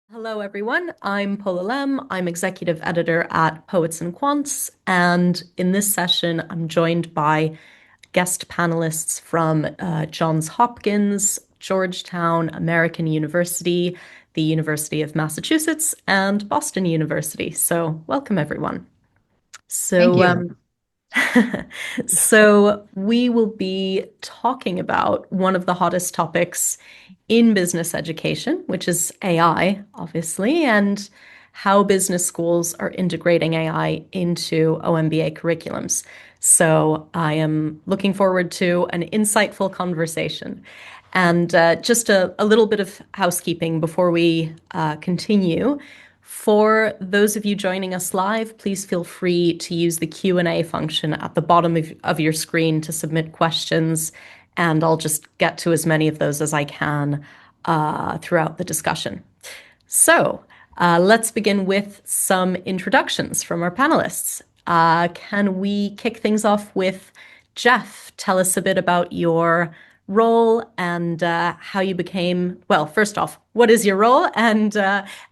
Hello, everyone. I'm Paula Lem. I'm executive editor at Poets and Quants. And in this session, I'm joined by guest panelists from Johns Hopkins, Georgetown, American University, the University of Massachusetts, and Boston University. So, welcome, everyone. Thank So, you. um, so we will be talking about one of the hottest topics in business education, which is AI, obviously, and how business schools are integrating AI into OMBA curriculums. So I am looking forward to an insightful conversation. And just a little bit of housekeeping before we continue. For those of you joining us live, please feel free to use the Q&A function at the bottom of your screen to submit questions, and I'll just get to as many of those as I can throughout the discussion. So let's begin with some introductions from our panelists. Can we kick things off with Jeff? Tell us a bit about your role and how you became, well, first off, what is your role? And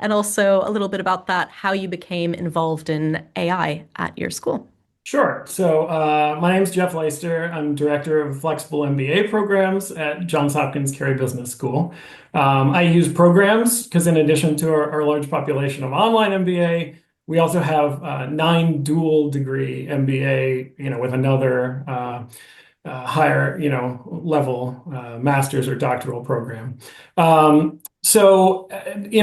also a little bit about that, how you became involved in AI at your school. Sure. My name is Jeff Leister. I'm director of flexible MBA programs at Johns Hopkins Carey Business School. I use programs because, in addition to our large population of online MBA, we also have 9 dual degree MBA, with another higher, level master's or doctoral program. In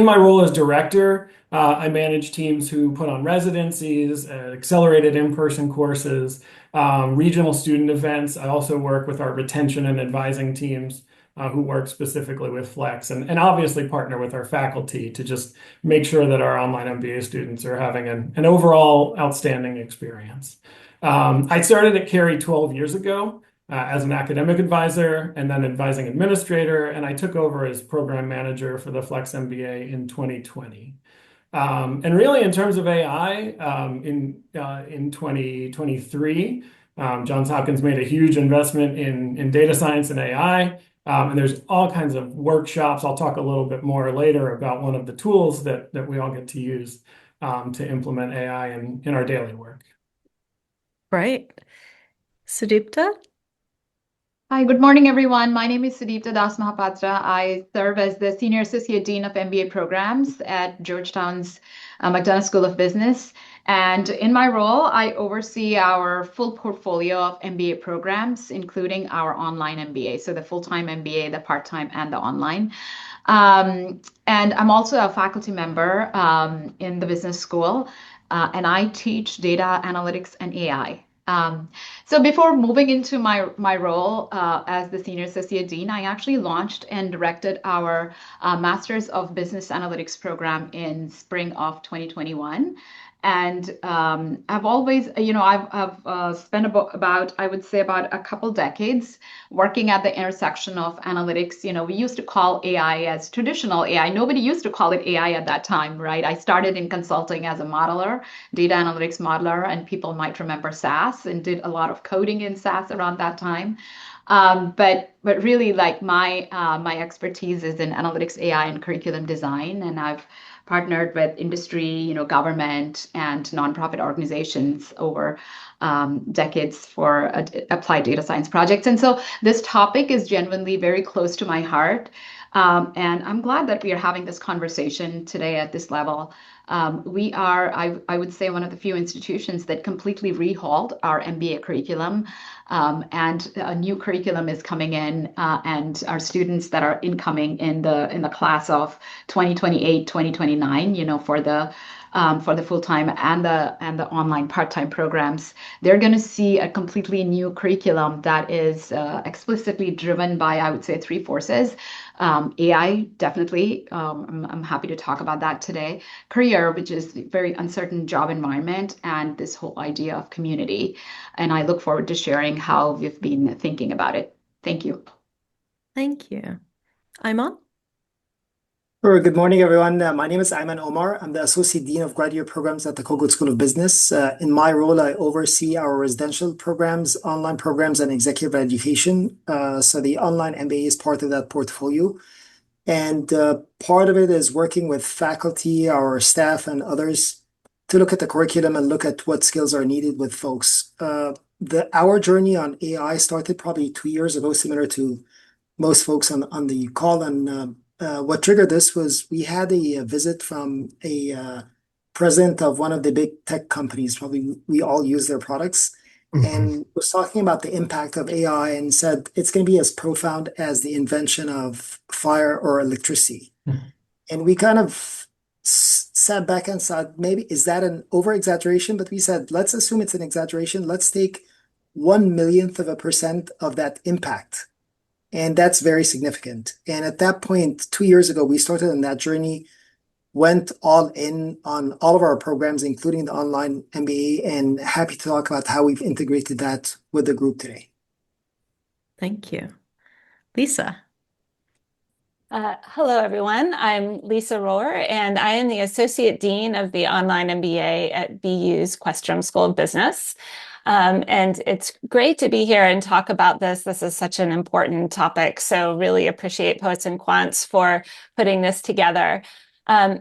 my role as director, I manage teams who put on residencies, accelerated in-person courses, regional student events. I also work with our retention and advising teams who work specifically with Flex, and obviously partner with our faculty to just make sure that our online MBA students are having an overall outstanding experience. I started at Carey 12 years ago as an academic advisor and then advising administrator, and I took over as program manager for the Flex MBA in 2020. And really, in terms of AI, in 2023, Johns Hopkins made a huge investment in data science and AI. And there's all kinds of workshops. I'll talk a little bit more later about one of the tools that we all get to use to implement AI in our daily work. Right. Sudipta? Hi, good morning, everyone. My name is Sudipta Das Mahapatra. I serve as the Senior Associate Dean of MBA Programs at Georgetown's McDonough School of Business. And in my role, I oversee our full portfolio of MBA programs, including our online MBA, so the full-time MBA, the part-time, and the online. And I'm also a faculty member in the business school, and I teach data analytics and AI. So before moving into my role as the Senior Associate Dean, I actually launched and directed our Masters of Business Analytics program in spring of 2021. And I've always, I've spent about, I would say, about a couple decades working at the intersection of analytics. We used to call AI as traditional AI. Nobody used to call it AI at that time, right? I started in consulting as a modeler, data analytics modeler, and people might remember SAS, and did a lot of coding in SAS around that time. But really, like my expertise is in analytics, AI, and curriculum design, and I've partnered with industry, government, and nonprofit organizations over decades for applied data science projects. And so this topic is genuinely very close to my heart. And I'm glad that we are having this conversation today at this level. We are, I would say, one of the few institutions that completely rehauled our MBA curriculum. And a new curriculum is coming in, and our students that are incoming in the class of 2028, 2029, for the full-time and the online part-time programs, they're going to see a completely new curriculum that is explicitly driven by, I would say, 3 forces. AI, definitely. I'm happy to talk about that today. Career, which is a very uncertain job environment, and this whole idea of community. And I look forward to sharing how we've been thinking about it. Thank you. Thank you. Ayman? Sure. Good morning, everyone. My name is Ayman Omar. I'm the Associate Dean of Graduate Programs at the Kogod School of Business. In my role, I oversee our residential programs, online programs, and executive education. So the online MBA is part of that portfolio. And part of it is working with faculty, our staff, and others to look at the curriculum and look at what skills are needed with folks. Our journey on AI started probably 2 years ago, similar to most folks on the call. And what triggered this was we had a visit from a president of one of the big tech companies. Probably we all use their products, and was talking about the impact of AI and said it's going to be as profound as the invention of fire or electricity. And we kind of sat back and said, maybe is that an over exaggeration? But we said, let's assume it's an exaggeration. Let's take 1/1,000,000% of that impact. And that's very significant. And at that point, 2 years ago, we started on that journey, went all in on all of our programs, including the online MBA, and happy to talk about how we've integrated that with the group today. Thank you. Lisa. Hello, everyone. I'm Lisa Rohr, and I am the Associate Dean of the Online MBA at BU's Questrom School of Business. And it's great to be here and talk about this. This is such an important topic, so really appreciate Poets and Quants for putting this together.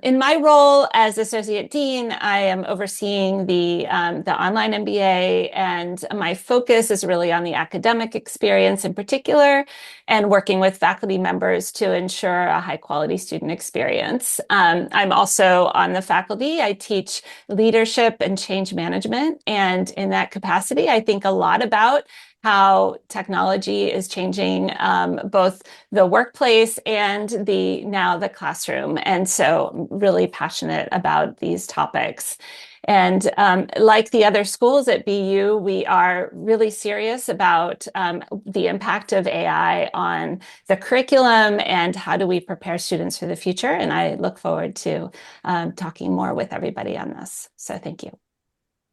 In my role as Associate Dean, I am overseeing the Online MBA, and my focus is really on the academic experience in particular, and working with faculty members to ensure a high-quality student experience. I'm also on the faculty. I teach leadership and change management, and in that capacity, I think a lot about how technology is changing both the workplace and now the classroom. And so I'm really passionate about these topics. And like the other schools at BU, we are really serious about the impact of AI on the curriculum and how do we prepare students for the future. And I look forward to talking more with everybody on this. So thank you.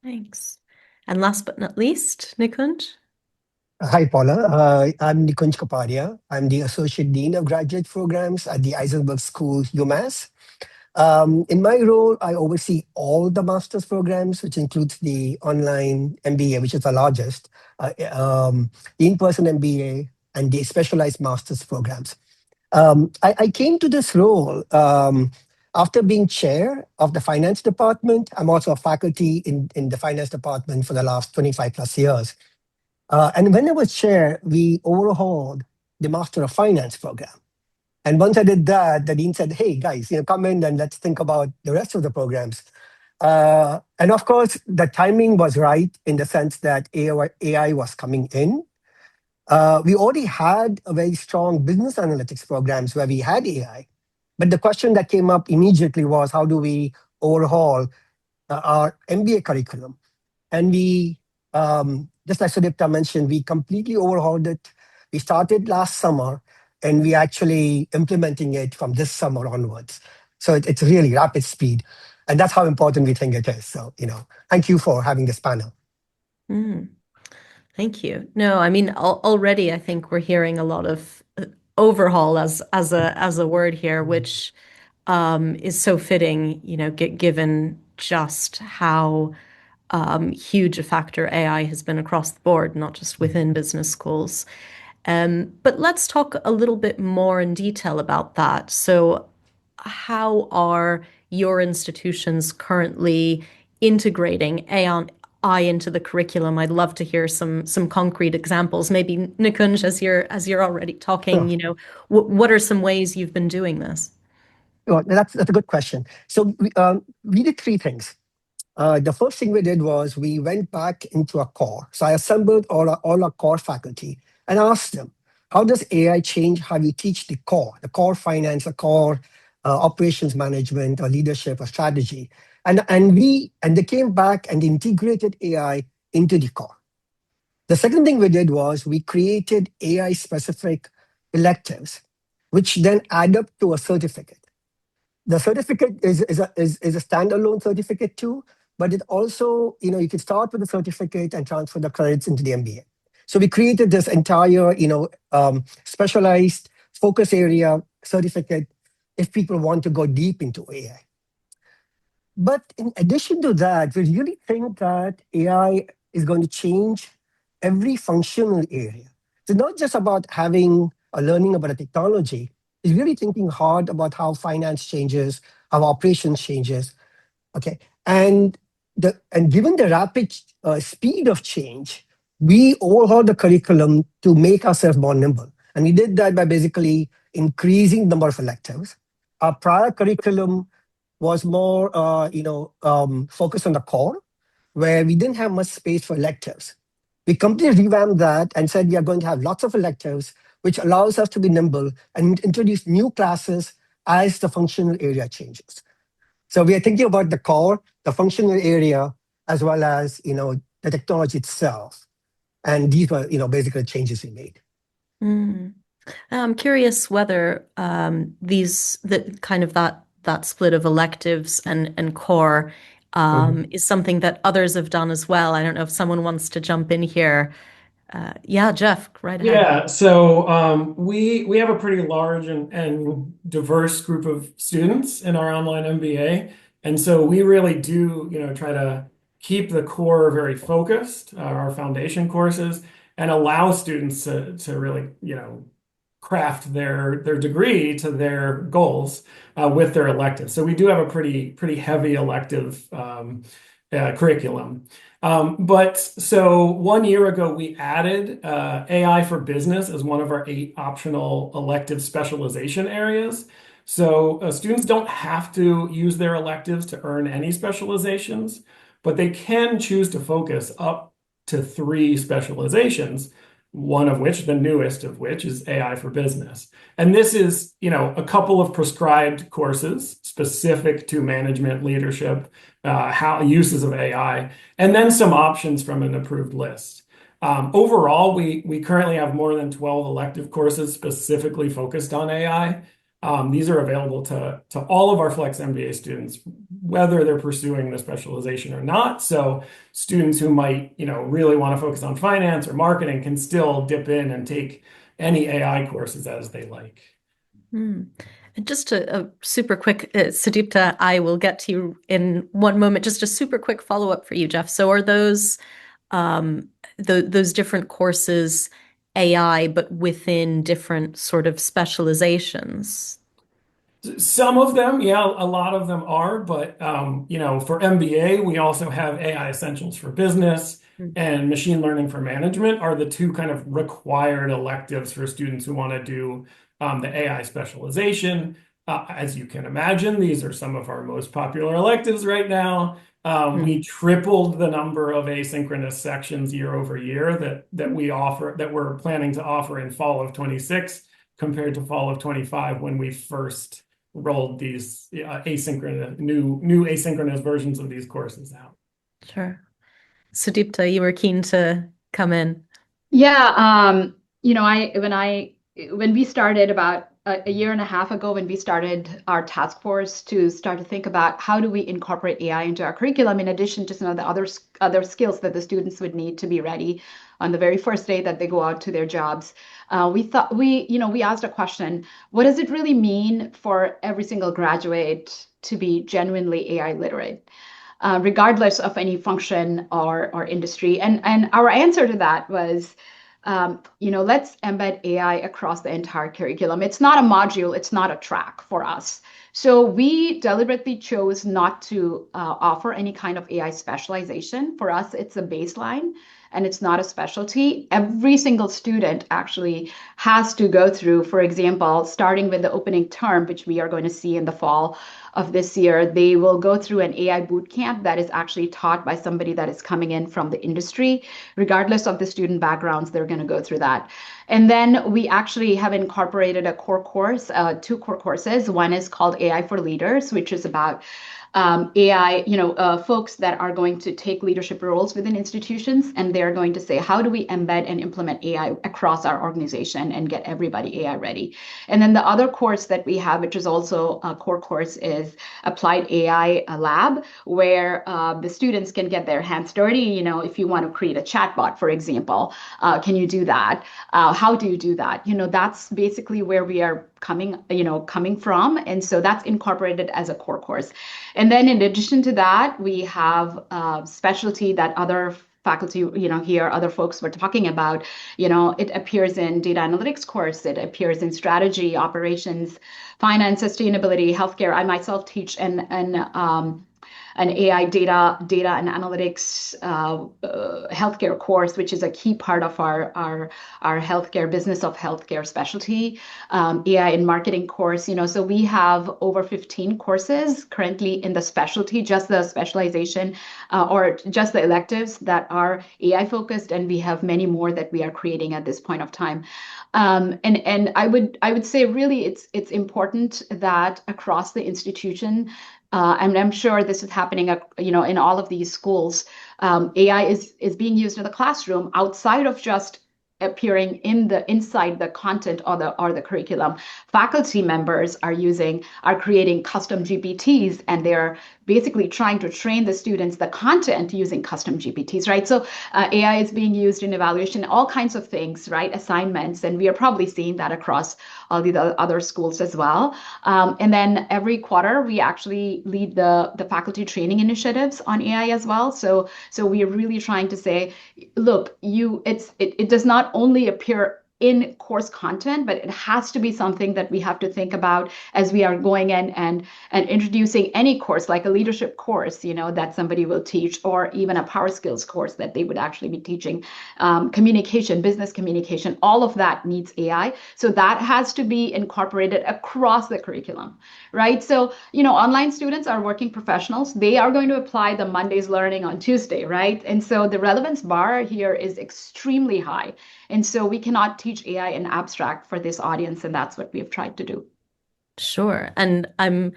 Thanks. And last but not least, Nikunj. Hi, Paula. I'm Nikunj Kapadia. I'm the Associate Dean of Graduate Programs at the Isenberg School, UMass. In my role, I oversee all the master's programs, which includes the online MBA, which is the largest, the in-person MBA, and the specialized master's programs. I came to this role after being chair of the finance department. I'm also a faculty in the finance department for the last 25 plus years. And when I was chair, we overhauled the Master of Finance program. And once I did that, the dean said, hey, guys, come in and let's think about the rest of the programs. And of course, the timing was right in the sense that AI was coming in. We already had a very strong business analytics programs where we had AI. But the question that came up immediately was, how do we overhaul our MBA curriculum? And we, just as Sudipta mentioned, we completely overhauled it. We started last summer, and we actually implementing it from this summer onwards. So it's really rapid speed. And that's how important we think it is. So, thank you for having this panel. Thank you. No, I mean, already I think we're hearing a lot of overhaul as a word here, which is so fitting, given just how huge a factor AI has been across the board, not just within business schools. But let's talk a little bit more in detail about that. So how are your institutions currently integrating AI into the curriculum? I'd love to hear some concrete examples. Maybe Nikunj, as you're already talking, Sure. What are some ways you've been doing this? Well, that's a good question. So we did three things. The first thing we did was we went back into our core. So I assembled all our core faculty and asked them, how does AI change how you teach the core finance, the core operations management or leadership or strategy? And they came back and integrated AI into the core. The second thing we did was we created AI specific electives, which then add up to a certificate. The certificate is a standalone certificate too, but it also, you can start with the certificate and transfer the credits into the MBA. So we created this entire, specialized focus area certificate if people want to go deep into AI. But in addition to that, we really think that AI is going to change every functional area. It's not just about having a learning about a technology, is really thinking hard about how finance changes, how operations changes. Okay, and given the rapid speed of change, we overhauled the curriculum to make ourselves more nimble, and we did that by basically increasing the number of electives. Our prior curriculum was more, focused on the core, where we didn't have much space for electives. We completely revamped that and said we are going to have lots of electives, which allows us to be nimble and introduce new classes as the functional area changes. So we are thinking about the core, the functional area, as well as the technology itself. And these were basically changes we made. Mm. I'm curious whether that split of electives and core is something that others have done as well. I don't know if someone wants to jump in here. Yeah, Jeff, right ahead. Yeah, so we have a pretty large and diverse group of students in our online MBA, and so we really do try to keep the core very focused, our foundation courses, and allow students to really craft their degree to their goals with their electives. So we do have a pretty heavy elective curriculum. But so 1 year ago, we added AI for business as one of our 8 optional elective specialization areas. So students don't have to use their electives to earn any specializations, but they can choose to focus up to 3 specializations, one of which, the newest of which, is AI for business. And this is, a couple of prescribed courses specific to management, leadership, how uses of AI, and then some options from an approved list. Overall, we currently have more than 12 elective courses specifically focused on AI. These are available to all of our Flex MBA students, whether they're pursuing the specialization or not. So students who might, really want to focus on finance or marketing can still dip in and take any AI courses as they like. And just a super quick, Sudipta, I will get to you in one moment. Just a super quick follow-up for you, Jeff. So are those different courses AI, but within different sort of specializations? Some of them, yeah, a lot of them are, but for MBA, we also have AI Essentials for Business and Machine Learning for Management are the 2 kind of required electives for students who want to do the AI specialization. As you can imagine, these are some of our most popular electives right now. We tripled the number of asynchronous sections year over year that we're planning to offer in fall of 26 compared to fall of 25 when we first rolled these new asynchronous versions of these courses out. Sure. Sudipta, you were keen to come in. Yeah, when we started about a year and a half ago, when we started our task force to start to think about how do we incorporate AI into our curriculum, in addition to some of the other skills that the students would need to be ready on the very first day that they go out to their jobs, we asked a question: what does it really mean for every single graduate to be genuinely AI literate? Regardless of any function or industry. And our answer to that was, let's embed AI across the entire curriculum. It's not a module, it's not a track for us. So we deliberately chose not to offer any kind of AI specialization. For us, it's a baseline and it's not a specialty. Every single student actually has to go through, for example, starting with the opening term, which we are going to see in the fall of this year, they will go through an AI boot camp that is actually taught by somebody that is coming in from the industry. Regardless of the student backgrounds, they're going to go through that. And then we actually have incorporated a core course, 2 core courses. One is called AI for Leaders, which is about AI, folks that are going to take leadership roles within institutions, and they're going to say, how do we embed and implement AI across our organization and get everybody AI ready? And then the other course that we have, which is also a core course, is Applied AI Lab, where the students can get their hands dirty. If you want to create a chatbot, for example, can you do that? How do you do that? That's basically where we are coming from. And so that's incorporated as a core course. And then in addition to that, we have specialty that other faculty, here, other folks were talking about, it appears in data analytics course, it appears in strategy, operations, finance, sustainability, healthcare. I myself teach an AI data and analytics healthcare course, which is a key part of our healthcare business of healthcare specialty, AI in marketing course. So we have over 15 courses currently in the specialty, just the specialization or just the electives that are AI focused, and we have many more that we are creating at this point of time. And I would say really it's important that across the institution, and I'm sure this is happening, in all of these schools. AI is being used in the classroom outside of just appearing inside the content or the curriculum. Faculty members are creating custom GPTs, and they're basically trying to train the students the content using custom GPTs, right? So AI is being used in evaluation, all kinds of things, right? Assignments, and we are probably seeing that across all the other schools as well. And then every quarter, we actually lead the faculty training initiatives on AI as well. So we are really trying to say, look, it does not only appear in course content, but it has to be something that we have to think about as we are going in and introducing any course, like a leadership course, that somebody will teach, or even a power skills course that they would actually be teaching, communication, business communication, all of that needs AI. So that has to be incorporated across the curriculum, right? So, online students are working professionals. They are going to apply the Monday's learning on Tuesday, right? And so the relevance bar here is extremely high. And so we cannot teach AI in abstract for this audience, and that's what we've tried to do. Sure. And I'm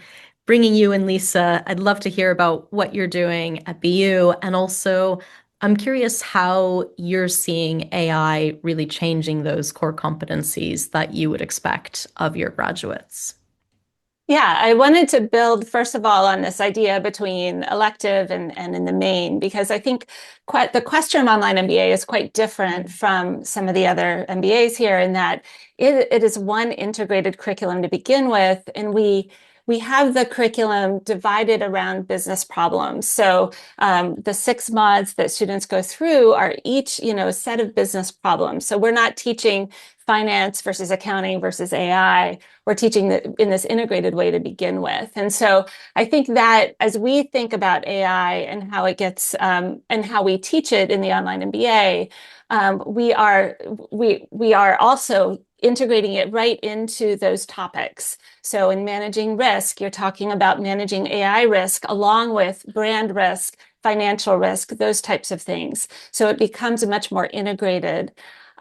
bringing you in, Lisa. I'd love to hear about what you're doing at BU. And also, I'm curious how you're seeing AI really changing those core competencies that you would expect of your graduates. Yeah, I wanted to build, first of all, on this idea between elective and in the main, because I think the Questrom Online MBA is quite different from some of the other MBAs here in that it is one integrated curriculum to begin with, and we have the curriculum divided around business problems. So the 6 mods that students go through are each, a set of business problems. So we're not teaching finance versus accounting versus AI. We're teaching in this integrated way to begin with. And so I think that as we think about AI and how it gets and how we teach it in the Online MBA, we are also integrating it right into those topics. So in managing risk, you're talking about managing AI risk along with brand risk, financial risk, those types of things. So it becomes a much more integrated.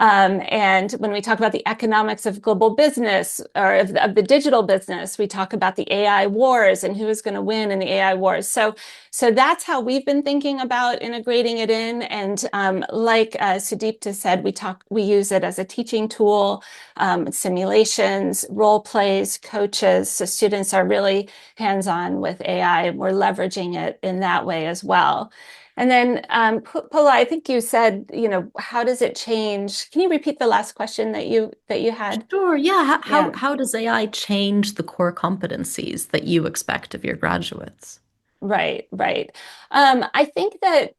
And when we talk about the economics of global business or of the digital business, we talk about the AI wars and who is going to win in the AI wars. So that's how we've been thinking about integrating it in. And like Sudipta said, we use it as a teaching tool, simulations, role plays, coaches. So students are really hands-on with AI, and we're leveraging it in that way as well. And then, Pula, I think you said, how does it change? Can you repeat the last question that you had? Sure. Yeah. Yeah. How does AI change the core competencies that you expect of your graduates? Right. I think that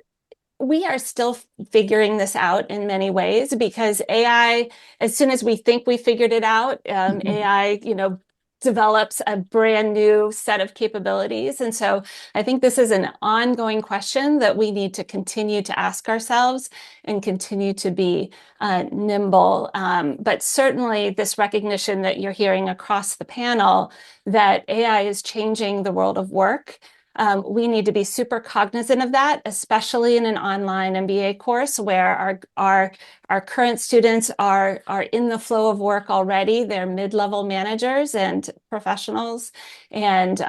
we are still figuring this out in many ways because AI, as soon as we think we figured it out, AI, develops a brand new set of capabilities. And so I think this is an ongoing question that we need to continue to ask ourselves and continue to be nimble. But certainly this recognition that you're hearing across the panel that AI is changing the world of work. We need to be super cognizant of that, especially in an online MBA course where our current students are in the flow of work already. They're mid-level managers and professionals. And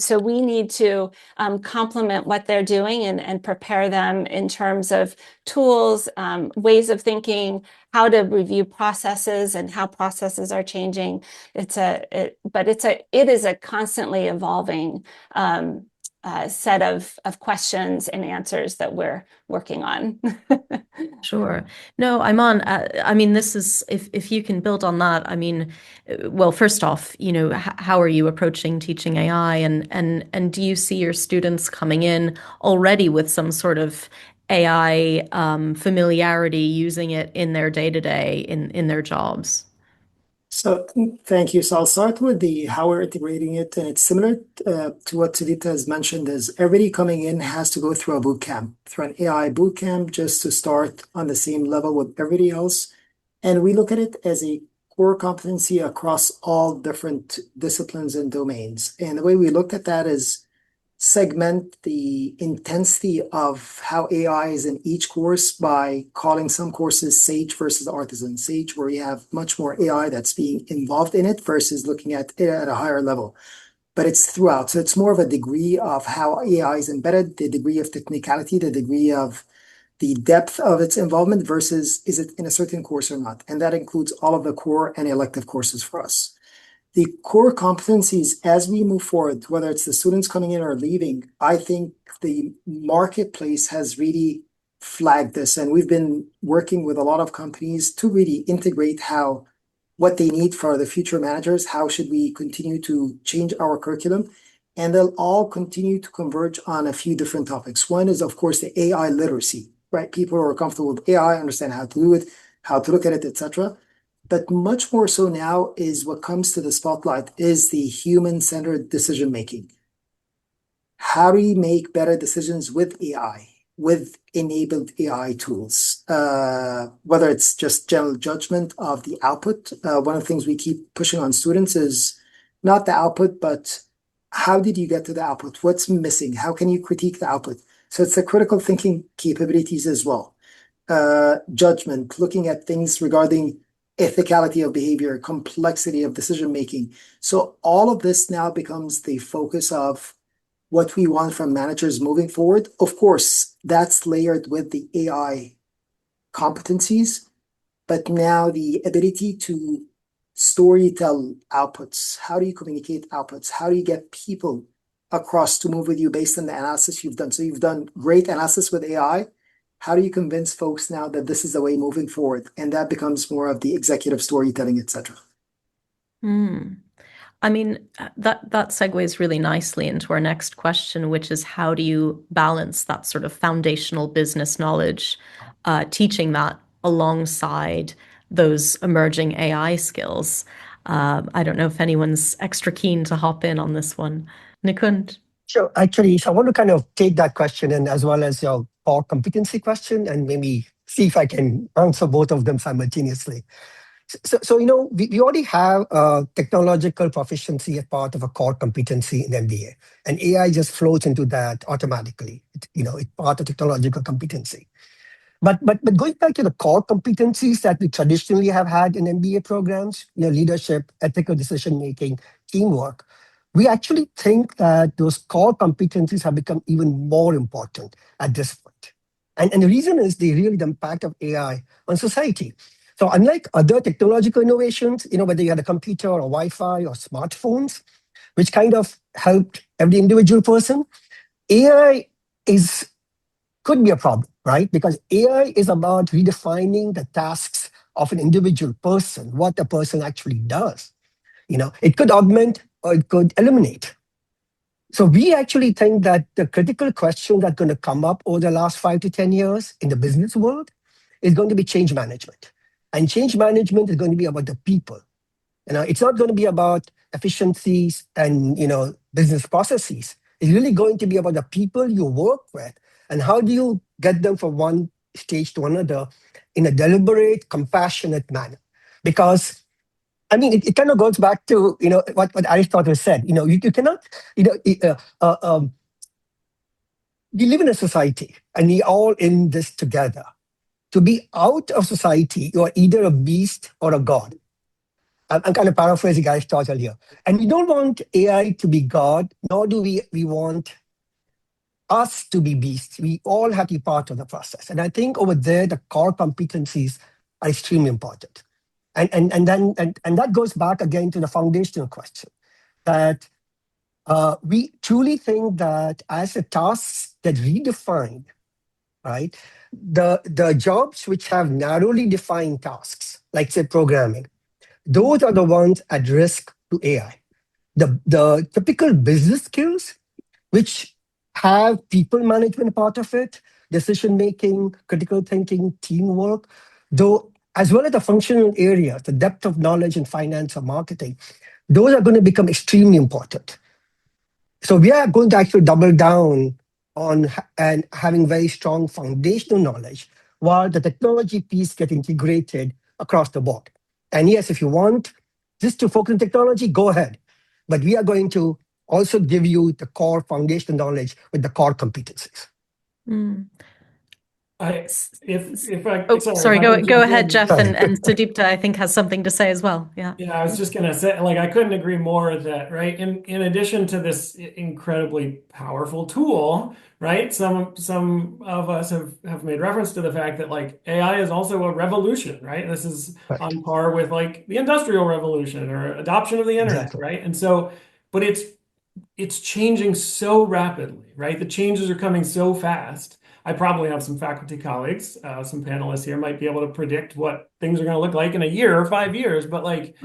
so we need to complement what they're doing and prepare them in terms of tools, ways of thinking, how to review processes and how processes are changing. It is a constantly evolving set of questions and answers that we're working on. Sure. No, I mean, this is, if you can build on that, I mean, well, first off, how are you approaching teaching AI and do you see your students coming in already with some sort of AI familiarity using it in their day-to-day in their jobs? So thank you. So I'll start with the how we're integrating it, and it's similar to what Sudipta has mentioned. Is everybody coming in has to go through a boot camp, through an AI boot camp, just to start on the same level with everybody else. And we look at it as a core competency across all different disciplines and domains. And the way we look at that is segment the intensity of how AI is in each course by calling some courses Sage versus Artisan. Sage, where you have much more AI that's being involved in it versus looking at it at a higher level. But it's throughout. So it's more of a degree of how AI is embedded, the degree of technicality, the degree of the depth of its involvement versus is it in a certain course or not. And that includes all of the core and elective courses for us. The core competencies as we move forward, whether it's the students coming in or leaving, I think the marketplace has really flagged this. And we've been working with a lot of companies to really integrate how what they need for the future managers, how should we continue to change our curriculum. And they'll all continue to converge on a few different topics. One is, of course, the AI literacy, right? People who are comfortable with AI, understand how to do it, how to look at it, etc. But much more so now is what comes to the spotlight is the human-centered decision making. How do we make better decisions with AI, with enabled AI tools? Whether it's just general judgment of the output. One of the things we keep pushing on students is not the output, but how did you get to the output? What's missing? How can you critique the output? So it's the critical thinking capabilities as well. Judgment, looking at things regarding ethicality of behavior, complexity of decision making. So all of this now becomes the focus of what we want from managers moving forward. Of course, that's layered with the AI competencies, but now the ability to storytell outputs. How do you communicate outputs? How do you get people across to move with you based on the analysis you've done? So you've done great analysis with AI. How do you convince folks now that this is the way moving forward? And that becomes more of the executive storytelling, etc. I mean, that segues really nicely into our next question, which is how do you balance that sort of foundational business knowledge, teaching that alongside those emerging AI skills? I don't know if anyone's extra keen to hop in on this one. Nikund? Sure. Actually, so I want to kind of take that question and as well as your core competency question and maybe see if I can answer both of them simultaneously. So we already have technological proficiency as part of a core competency in MBA, and AI just flows into that automatically. It's part of technological competency. But going back to the core competencies that we traditionally have had in MBA programs, leadership, ethical decision making, teamwork, we actually think that those core competencies have become even more important at this point. And the reason is the impact of AI on society. So unlike other technological innovations, whether you had a computer or Wi-Fi or smartphones, which kind of helped every individual person, AI could be a problem, right? Because AI is about redefining the tasks of an individual person, what a person actually does. It could augment or it could eliminate. So we actually think that the critical question that's going to come up over the last 5 to 10 years in the business world is going to be change management. And change management is going to be about the people. It's not going to be about efficiencies and business processes. It's really going to be about the people you work with and how do you get them from one stage to another in a deliberate, compassionate manner. Because it kind of goes back to what Aristotle said. You cannot we live in a society and we're all in this together. To be out of society, you are either a beast or a god. I'm kind of paraphrasing Aristotle here. And we don't want AI to be God, nor do we want us to be beasts. We all have to be part of the process. And I think over there, the core competencies are extremely important. And that goes back again to the foundational question that we truly think that as the tasks that redefine, right, the jobs which have narrowly defined tasks, like say programming, those are the ones at risk to AI. The typical business skills, which have people management part of it, decision making, critical thinking, teamwork, though, as well as the functional areas, the depth of knowledge in finance or marketing, those are going to become extremely important. So we are going to actually double down on and having very strong foundational knowledge while the technology piece get integrated across the board. And yes, if you want just to focus on technology, go ahead. But we are going to also give you the core foundational knowledge with the core competencies. Mm. If I Oh, sorry, sorry, if I could go jump ahead, in. Jeff, and Sudipta, I think, has something to say as well. Yeah. Yeah, I was just gonna say, like, I couldn't agree more that, right, in addition to this incredibly powerful tool, right, some of us have made reference to the fact that, like, AI is also a revolution, right? This is Right. on par with, like, the Industrial Revolution or adoption of the internet, Exactly. right? And so, but it's changing so rapidly, right? The changes are coming so fast. I probably have some faculty colleagues, some panelists here might be able to predict what things are going to look like in a year or 5 years, but like,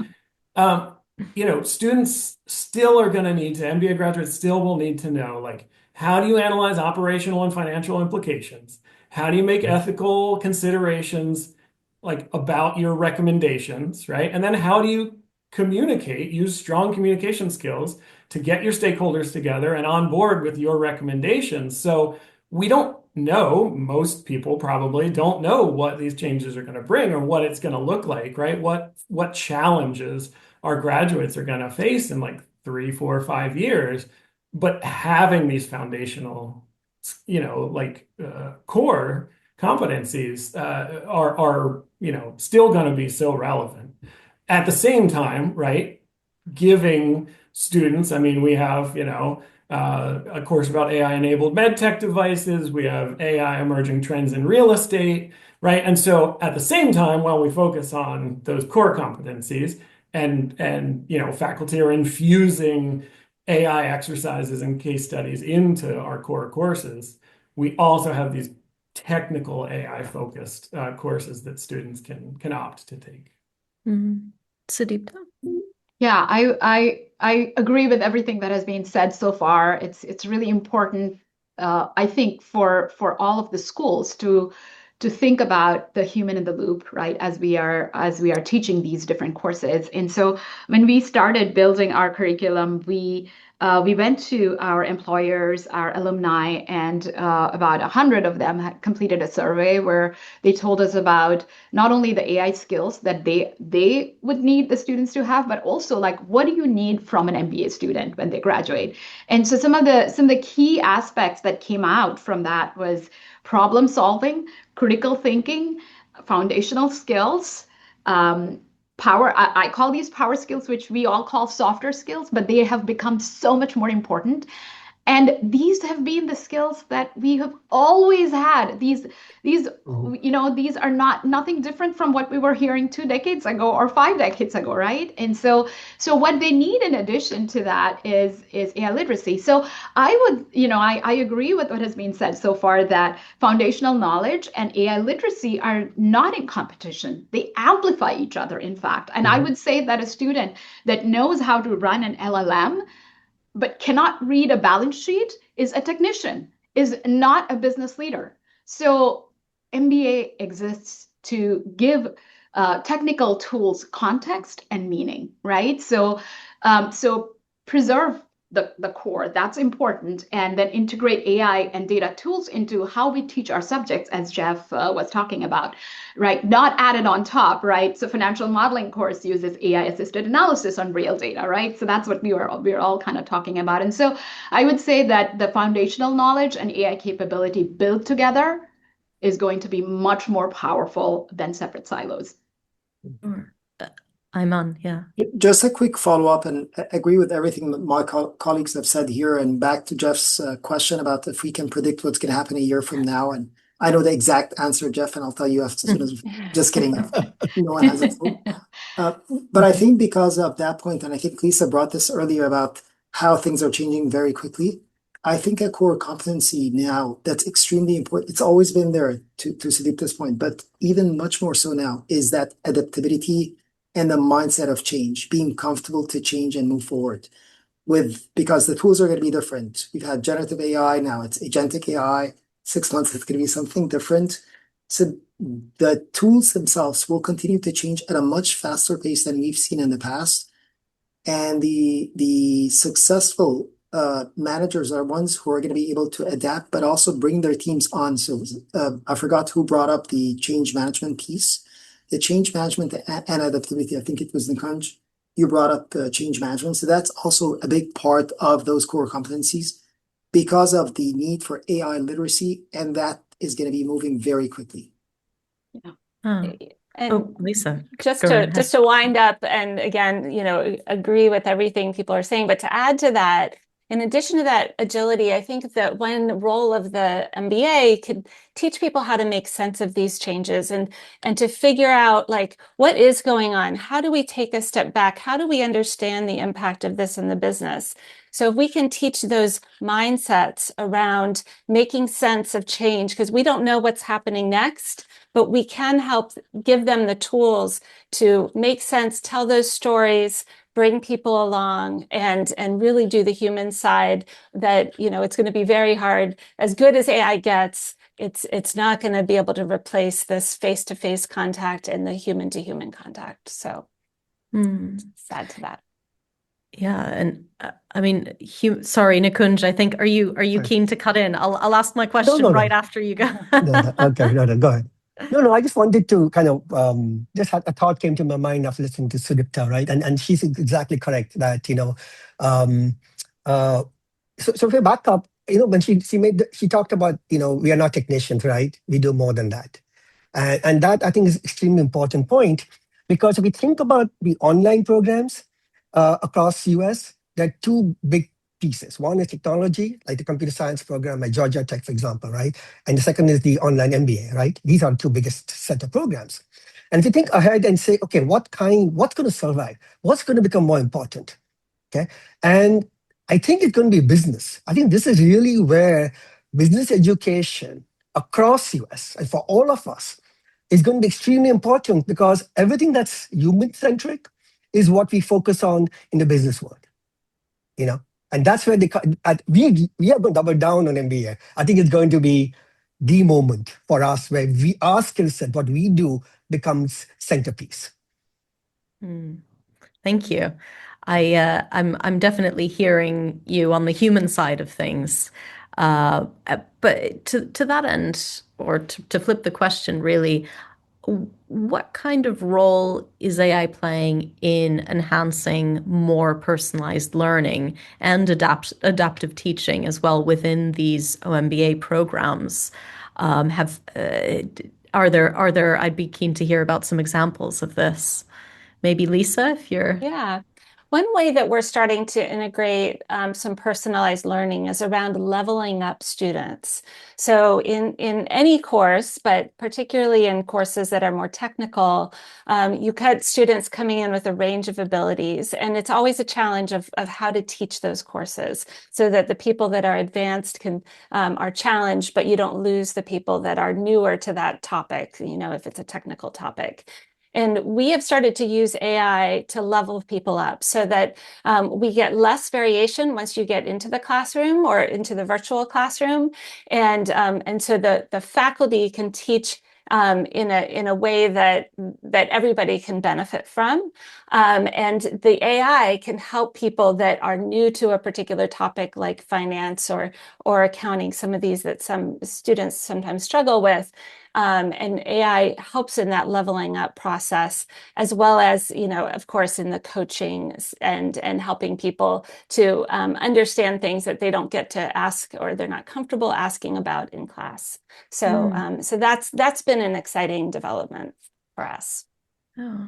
students still are going to need to, MBA graduates still will need to know, like, how do you analyze operational and financial implications? How do you make ethical considerations, like, about your recommendations, right? And then how do you communicate, use strong communication skills to get your stakeholders together and on board with your recommendations? So we don't know, most people probably don't know what these changes are going to bring or what it's going to look like, right? What challenges our graduates are going to face in like 3, 4, 5 years. But having these foundational, core competencies are still going to be so relevant. At the same time, right, giving students, I mean, we have, a course about AI-enabled medtech devices. We have AI emerging trends in real estate, right? And so at the same time, while we focus on those core competencies and faculty are infusing AI exercises and case studies into our core courses, we also have these technical AI-focused courses that students can opt to take. Mm. Sudipta? Yeah, I agree with everything that has been said so far. It's really important, I think, for all of the schools to think about the human in the loop, right? As we are teaching these different courses. And so when we started building our curriculum, we went to our employers, our alumni, and about 100 of them had completed a survey where they told us about not only the AI skills that they would need the students to have, but also like, what do you need from an MBA student when they graduate? And so some of the key aspects that came out from that was problem solving, critical thinking, foundational skills, power. I call these power skills, which we all call softer skills, but they have become so much more important. And these have been the skills that we have always had. These are nothing different from what we were hearing 2 decades ago or 5 decades ago, right? And so what they need in addition to that is AI literacy. So I would, I agree with what has been said so far, that foundational knowledge and AI literacy are not in competition. They amplify each other, in fact. And I would say that a student that knows how to run an LLM but cannot read a balance sheet is a technician, is not a business leader. So MBA exists to give technical tools context and meaning, right? So preserve the core, that's important, and then integrate AI and data tools into how we teach our subjects, as Jeff was talking about, right? Not added on top, right? So financial modeling course uses AI assisted analysis on real data, right? So that's what we're all kind of talking about. And so I would say that the foundational knowledge and AI capability built together is going to be much more powerful than separate silos. I'm on, yeah. Just a quick follow-up, and I agree with everything that my colleagues have said here. And back to Jeff's question about if we can predict what's going to happen a year from now. And I know the exact answer, Jeff, and I'll tell you as soon as. Just kidding. No one has a clue. But I think because of that point, and I think Lisa brought this earlier about how things are changing very quickly, I think a core competency now that's extremely important. It's always been there to Sudipta's point, but even much more so now is that adaptability and the mindset of change, being comfortable to change and move forward because the tools are going to be different. We've had generative AI, now it's agentic AI. 6 months, it's going to be something different. So the tools themselves will continue to change at a much faster pace than we've seen in the past. And the successful managers are ones who are going to be able to adapt, but also bring their teams on. So I forgot who brought up the change management piece. The change management and adaptability, I think it was Nikunj. You brought up change management. So that's also a big part of those core competencies because of the need for AI literacy, and that is going to be moving very quickly. Yeah. Oh. And Oh, Lisa, just go ahead. to wind up, and again, agree with everything people are saying, but to add to that, in addition to that agility, I think that one role of the MBA could teach people how to make sense of these changes and to figure out like what is going on. How do we take a step back? How do we understand the impact of this in the business? So if we can teach those mindsets around making sense of change, because we don't know what's happening next, but we can help give them the tools to make sense, tell those stories, bring people along, and really do the human side that, it's going to be very hard. As good as AI gets, it's not going to be able to replace this face-to-face contact and the human-to-human contact. So sad to that. Yeah, and I mean, sorry, Nikunj, I think, are you Sorry. keen to cut in? I'll ask my question right after you go. Okay, no, go ahead. No, I just wanted to kind of just had a thought came to my mind after listening to Sudipta, right? And she's exactly correct that so if we back up, when she talked about we are not technicians, right? We do more than that, and that I think is extremely important point, because if we think about the online programs across US, there are two big pieces. One is technology, like the computer science program at Georgia Tech, for example, right? And the second is the online MBA, right? These are the two biggest set of programs. And if you think ahead and say, okay, what's going to survive? What's going to become more important? Okay. And I think it's going to be business. I think this is really where business education across US and for all of us is going to be extremely important, because everything that's human-centric is what we focus on in the business world. And that's where we are going to double down on MBA. I think it's going to be the moment for us where our skill set, what we do, becomes centerpiece. Thank you. I'm definitely hearing you on the human side of things. But to that end, or to flip the question, really, what kind of role is AI playing in enhancing more personalized learning and adaptive teaching as well within these OMBA programs? Are there? I'd be keen to hear about some examples of this. Maybe Lisa, if you're... Yeah. One way that we're starting to integrate some personalized learning is around leveling up students. So in any course, but particularly in courses that are more technical, you got students coming in with a range of abilities, and it's always a challenge of how to teach those courses so that the people that are advanced are challenged, but you don't lose the people that are newer to that topic, if it's a technical topic. And we have started to use AI to level people up so that we get less variation once you get into the classroom or into the virtual classroom. And so the faculty can teach in a way that everybody can benefit from. And the AI can help people that are new to a particular topic like finance or accounting, some of these that some students sometimes struggle with. And AI helps in that leveling up process, as well as, of course, in the coaching and helping people to understand things that they don't get to ask or they're not comfortable asking about in class. So, so that's been an exciting development for us. Oh.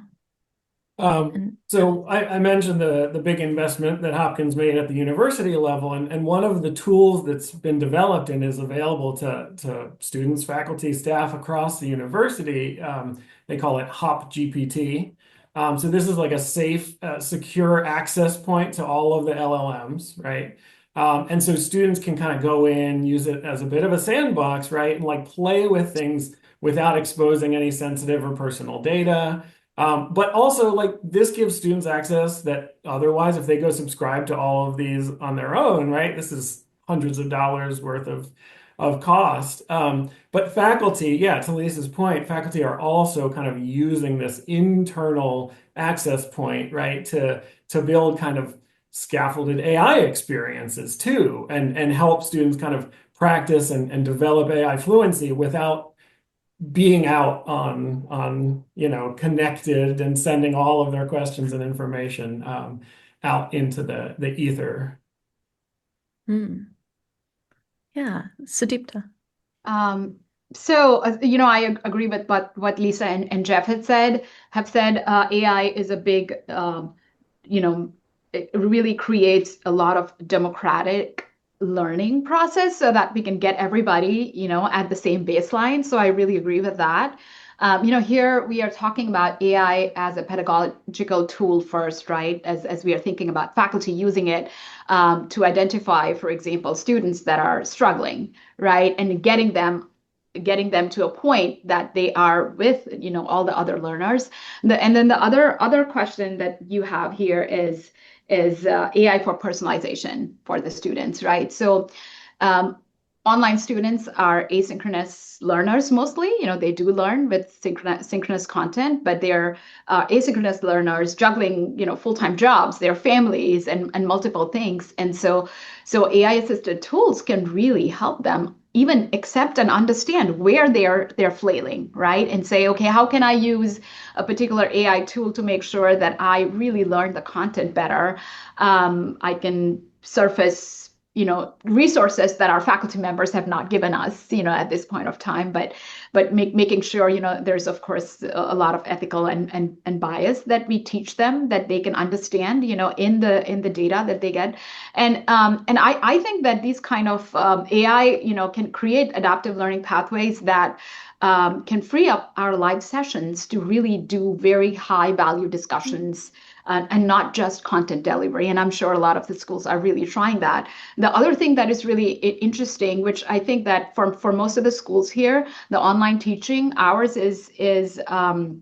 So I mentioned the big investment that Hopkins made at the university level, and one of the tools that's been developed and is available to students, faculty, staff across the university, they call it Hop GPT. So this is like a safe, secure access point to all of the LLMs, right? And so students can kind of go in, use it as a bit of a sandbox, right? And like play with things without exposing any sensitive or personal data. But also, like, this gives students access that otherwise, if they go subscribe to all of these on their own, right, this is hundreds of dollars worth of of cost. But faculty, yeah, to Lisa's point, faculty are also kind of using this internal access point, right, to build kind of scaffolded AI experiences too, and help students kind of practice and develop AI fluency without being out on connected and sending all of their questions and information out into the ether. Yeah, Sudipta. I agree with what Lisa and Jeff have said. AI is a big, it really creates a lot of democratic learning process so that we can get everybody, at the same baseline. So I really agree with that. Here we are talking about AI as a pedagogical tool first, right? As we are thinking about faculty using it to identify, for example, students that are struggling, right? And getting them to a point that they are with, all the other learners. And then the other question that you have here is AI for personalization for the students, right? So online students are asynchronous learners mostly. They do learn with synchronous content, but they're asynchronous learners juggling, full-time jobs, their families, and multiple things. And so AI-assisted tools can really help them even accept and understand where they're flailing, right? And say, okay, how can I use a particular AI tool to make sure that I really learn the content better? I can surface resources that our faculty members have not given us, at this point of time, but making sure, there's of course a lot of ethical and bias that we teach them, that they can understand, in the data that they get. And I think that these kind of AI, can create adaptive learning pathways that can free up our live sessions to really do very high value discussions and not just content delivery. And I'm sure a lot of the schools are really trying that. The other thing that is really interesting, which I think that for most of the schools here, the online teaching, ours is in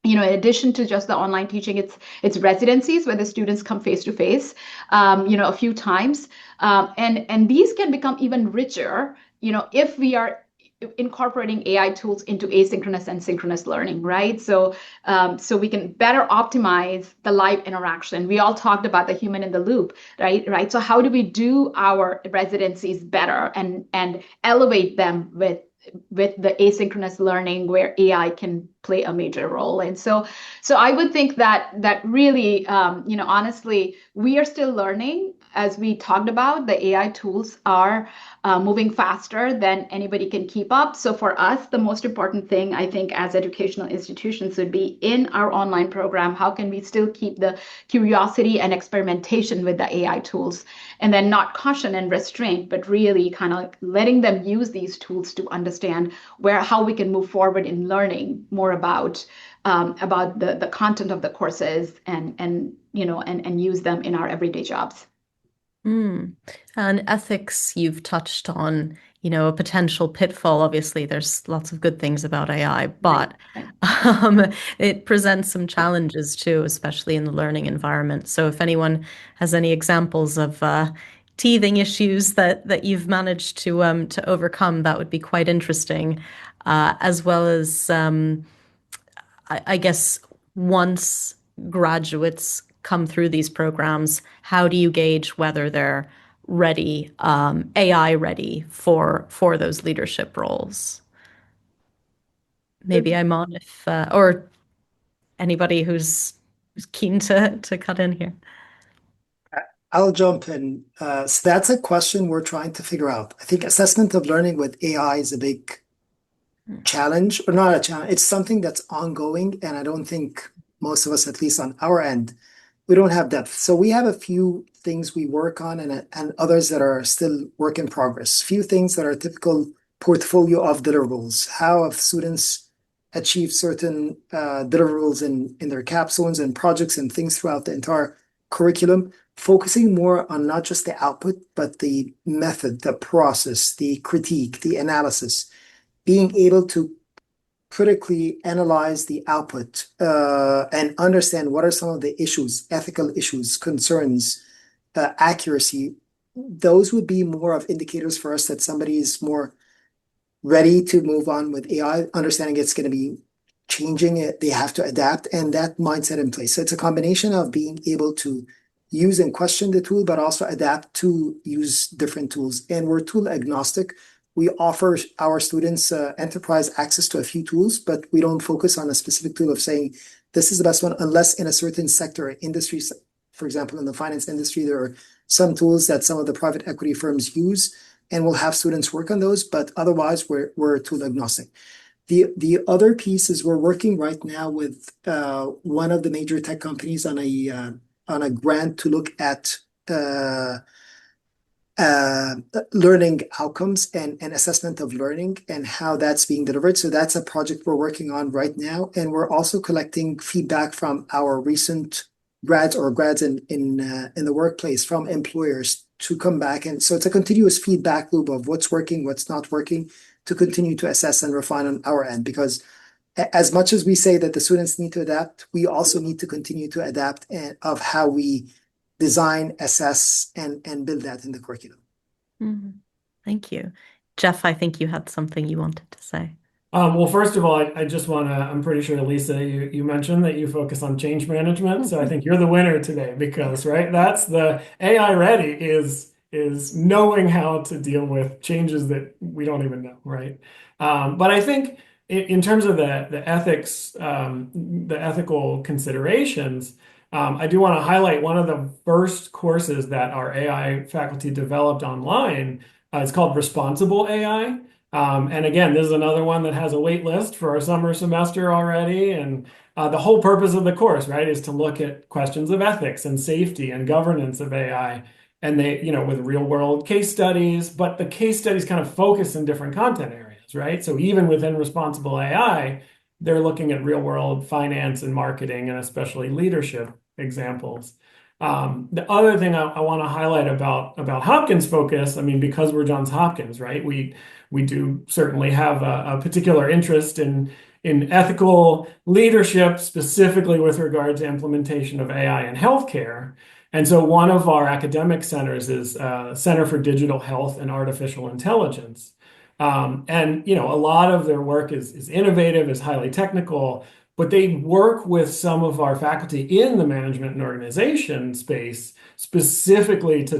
addition to just the online teaching, it's residencies where the students come face to face, a few times, and these can become even richer, if we are incorporating AI tools into asynchronous and synchronous learning, right? So we can better optimize the live interaction. We all talked about the human in the loop, right? So how do we do our residencies better and elevate them with the asynchronous learning where AI can play a major role? And so I would think that really, honestly, we are still learning. As we talked about, the AI tools are moving faster than anybody can keep up. So for us, the most important thing, I think, as educational institutions would be in our online program, how can we still keep the curiosity and experimentation with the AI tools, and then not caution and restraint, but really kind of letting them use these tools to understand how we can move forward in learning more about the content of the courses and use them in our everyday jobs. And ethics, you've touched on, a potential pitfall. Obviously, there's lots of good things about AI, but it presents some challenges too, especially in the learning environment. So if anyone has any examples of teething issues that you've managed to overcome, that would be quite interesting, as well as I guess once graduates come through these programs, how do you gauge whether they're ready, AI ready for those leadership roles? Maybe I'm on or anybody who's keen to cut in here. I'll jump in. So that's a question we're trying to figure out. I think assessment of learning with AI is a big challenge, or not a challenge. It's something that's ongoing, and I don't think most of us, at least on our end, we don't have depth. So we have a few things we work on and others that are still work in progress. Few things that are typical portfolio of deliverables. How have students achieved certain deliverables in their capstones and projects and things throughout the entire curriculum, focusing more on not just the output, but the method, the process, the critique, the analysis, being able to critically analyze the output and understand what are some of the issues, ethical issues, concerns, accuracy. Those would be more of indicators for us that somebody is more ready to move on with AI, understanding it's going to be changing it, they have to adapt, and that mindset in place. So it's a combination of being able to use and question the tool, but also adapt to use different tools. And we're tool agnostic. We offer our students enterprise access to a few tools, but we don't focus on a specific tool of saying this is the best one, unless in a certain sector or industry. For example, in the finance industry, there are some tools that some of the private equity firms use, and we'll have students work on those, but otherwise we're tool agnostic. The other piece is we're working right now with one of the major tech companies on a grant to look at learning outcomes and assessment of learning and how that's being delivered. So that's a project we're working on right now, and we're also collecting feedback from our recent grads in the workplace from employers to come back. And so it's a continuous feedback loop of what's working, what's not working, to continue to assess and refine on our end. Because as much as we say that the students need to adapt, we also need to continue to adapt of how we design, assess, and build that in the curriculum. Thank you. Jeff, I think you had something you wanted to say. Well, first of all, I just want to, I'm pretty sure, Lisa, you mentioned that you focus on change management. So I think you're the winner today because, right, that's the AI ready is knowing how to deal with changes that we don't even know, right? But I think in terms of the ethics, the ethical considerations, I do want to highlight one of the first courses that our AI faculty developed online. It's called Responsible AI. And again, this is another one that has a wait list for our summer semester already. And the whole purpose of the course, right, is to look at questions of ethics and safety and governance of AI. And they, with real world case studies, but the case studies kind of focus in different content areas, right? So even within Responsible AI, they're looking at real world finance and marketing and especially leadership examples. The other thing I want to highlight about Hopkins focus, I mean, because we're Johns Hopkins, right? We do certainly have a particular interest in ethical leadership, specifically with regard to implementation of AI in healthcare. And so one of our academic centers is Center for Digital Health and Artificial Intelligence. And a lot of their work is innovative, is highly technical, but they work with some of our faculty in the management and organization space specifically to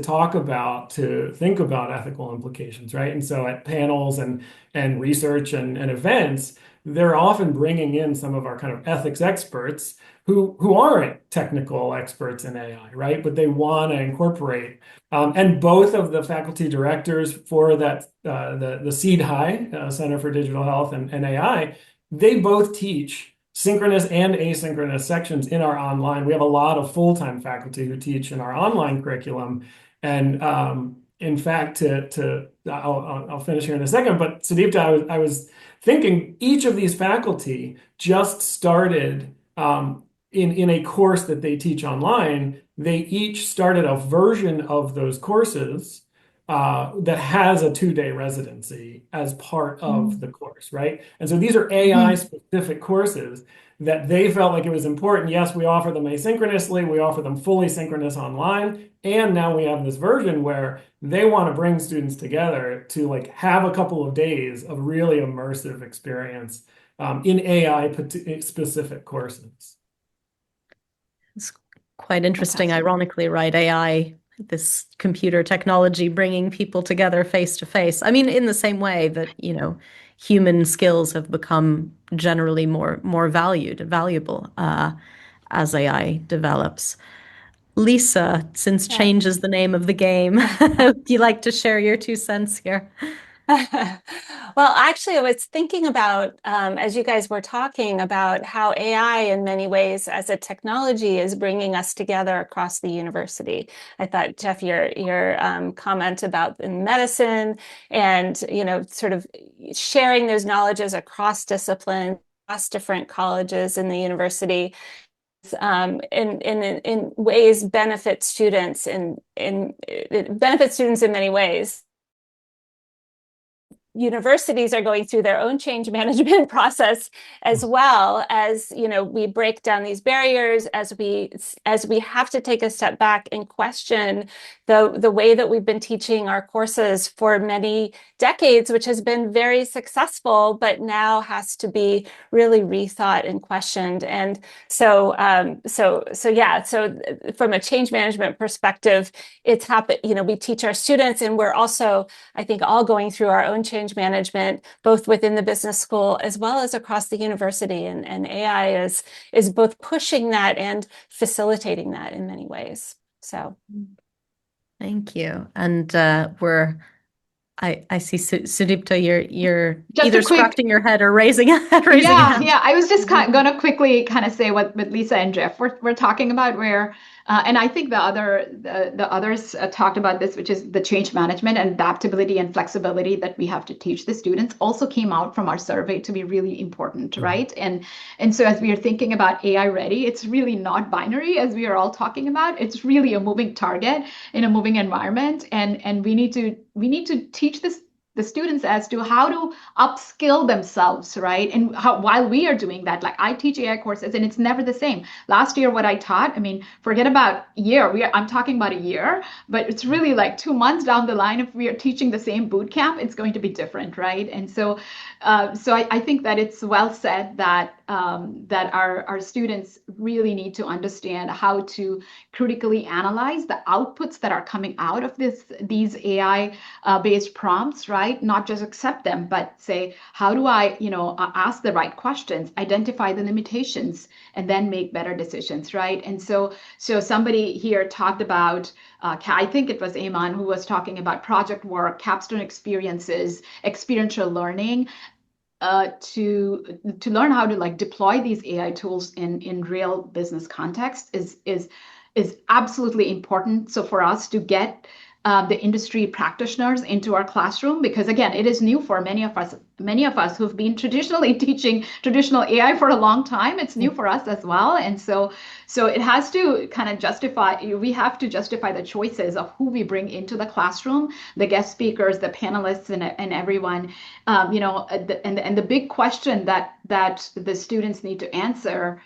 think about ethical implications, right? And so at panels and research and events, they're often bringing in some of our kind of ethics experts who aren't technical experts in AI, right? But they want to incorporate. And both of the faculty directors for that, the Seed High Center for Digital Health and AI, they both teach synchronous and asynchronous sections in our online. We have a lot of full-time faculty who teach in our online curriculum. And in fact, I'll finish here in a second, but Sudipta, I was thinking each of these faculty just started in a course that they teach online. They each started a version of those courses that has a 2-day residency as part of the course, right? And so these are AI specific courses that they felt like it was important. Yes, we offer them asynchronously, we offer them fully synchronous online, and now we have this version where they want to bring students together to like have a couple of days of really immersive experience in AI specific courses. It's quite interesting. Ironically, right? AI, this computer technology bringing people together face to face. I mean, in the same way that, human skills have become generally more valuable as AI develops. Lisa, since change is the name of the game, would you like to share your 2 cents here? Well, actually, I was thinking about, as you guys were talking about how AI in many ways as a technology is bringing us together across the university. I thought, Jeff, your comment about in medicine and, sort of sharing those knowledges across disciplines, across different colleges in the university, in ways benefit students in many ways. Universities are going through their own change management process as well as, we break down these barriers as we have to take a step back and question the way that we've been teaching our courses for many decades, which has been very successful, but now has to be really rethought and questioned. And so from a change management perspective, it's happened, we teach our students, and we're also, I think, all going through our own change management, both within the business school as well as across the university. And AI is both pushing that and facilitating that in many ways. So thank you. And I see Sudipta, you're Just either a quick scratching your head or raising a hand. Yeah. I was just gonna quickly kind of say what Lisa and Jeff we're talking about, where and I think the others talked about this, which is the change management and adaptability and flexibility that we have to teach the students, also came out from our survey to be really important, right? And so as we are thinking about AI ready, it's really not binary, as we are all talking about. It's really a moving target in a moving environment, and we need to teach the students as to how to upskill themselves, right? And while we are doing that, like I teach AI courses and it's never the same. Last year, what I taught, I mean, forget about year. I'm talking about a year, but it's really like 2 months down the line. If we are teaching the same boot camp, it's going to be different, right? And so I think that it's well said that our students really need to understand how to critically analyze the outputs that are coming out of these AI based prompts, right? Not just accept them, but say, how do I, ask the right questions, identify the limitations, and then make better decisions, right? And so somebody here talked about, I think it was Eamon, who was talking about project work, capstone experiences, experiential learning. To learn how to deploy these AI tools in real business context is absolutely important. So for us to get the industry practitioners into our classroom, because again, it is new for many of us who've been traditionally teaching traditional AI for a long time. It's new for us as well. And so it has to kind of we have to justify the choices of who we bring into the classroom, the guest speakers, the panelists, and everyone. And the big question that the students need to answer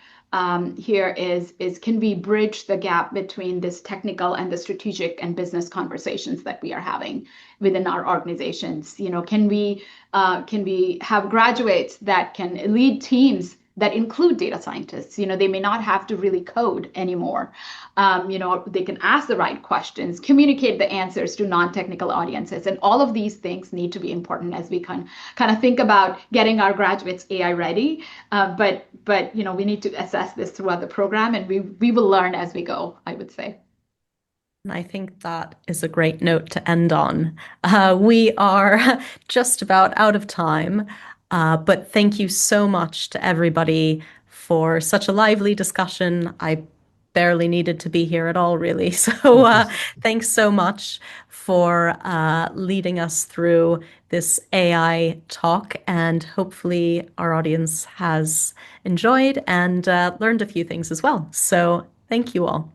here is can we bridge the gap between this technical and the strategic and business conversations that we are having within our organizations? Can we have graduates that can lead teams that include data scientists? They may not have to really code anymore. They can ask the right questions, communicate the answers to non-technical audiences, and all of these things need to be important as we kind of think about getting our graduates AI ready. But we need to assess this throughout the program, and we will learn as we go, I would say. And I think that is a great note to end on. We are just about out of time, but thank you so much to everybody for such a lively discussion. I barely needed to be here at all, really. So thanks so much for leading us through this AI talk, and hopefully our audience has enjoyed and learned a few things as well. So thank you all.